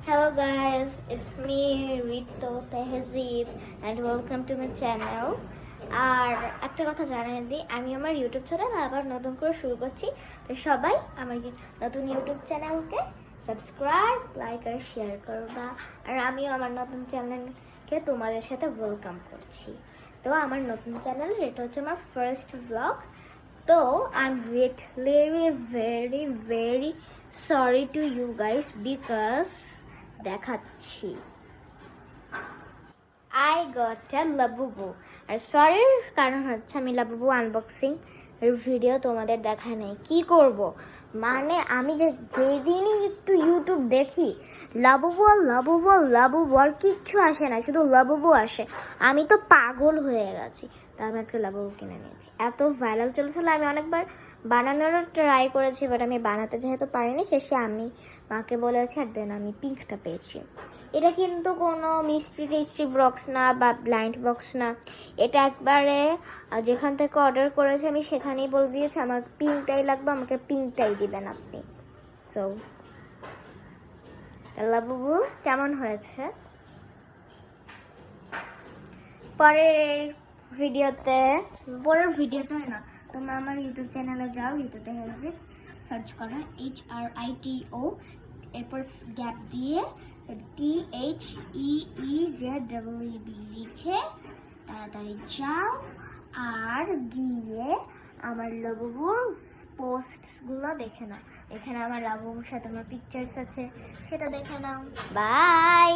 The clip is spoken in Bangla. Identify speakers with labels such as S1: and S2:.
S1: Hello guys, it's me Rito Tehzeeb and welcome to my channel. আর একটা কথা জানিয়ে দিই, আমি আমার ইউটিউব চ্যানেল আবার নতুন করে শুরু করছি। তো সবাই আমার নতুন ইউটিউব চ্যানেলকে সাবস্ক্রাইব, লাইক আর শেয়ার করবা। আর আমিও আমার নতুন চ্যানেলকে তোমাদের সাথে ওয়েলকাম করছি। তো আমার নতুন চ্যানেল, এটা হচ্ছে আমার ফার্স্ট ব্লগ। তো I'm very sorry to you guys because দেখাচ্ছি I got a লাবুবু। আর সরির কারণ হচ্ছে আমি লাবুবু আনবক্সিং এর ভিডিও তোমাদের দেখায় নাই। কি করব, মানে আমি যেদিনই একটু ইউটিউব দেখি লাবুবু আর কিচ্ছু আসে না, শুধু লাবুবু আসে। আমি তো পাগল হয়ে গেছি। তা আমি একটা লাবুবু কিনে নিয়েছি। এত ভাইরাল চলছিল, আমি অনেকবার বানানোরও ট্রাই করেছি, বাট আমি বানাতে যেহেতু পারিনি, শেষে আমি মাকে বলেছি আর দেন আমি পিঙ্কটা পেয়েছি। এটা কিন্তু কোনো মিস্ট্রি বক্স না বা ব্লাইন্ড বক্স না, এটা একবারে যেখান থেকে অর্ডার করেছি আমি সেখানেই বলে দিয়েছি আমার পিঙ্কটাই লাগবে, আমাকে পিঙ্কটাই দিবেন আপনি। সো লাবুবু কেমন হয়েছে পরের ভিডিওতে না, তোমরা আমার ইউটিউব চ্যানেলে যাও, রিতো তেহজিব সার্চ করো, HRITO, এরপর গ্যাপ দিয়ে THEEZEB লিখে তাড়াতাড়ি যাও আর গিয়ে আমার লাবুবুর পোস্টসগুলো দেখে নাও। এখানে আমার লাবুবুর সাথে আমার পিকচার্স আছে, সেটা দেখে নাও। বাই।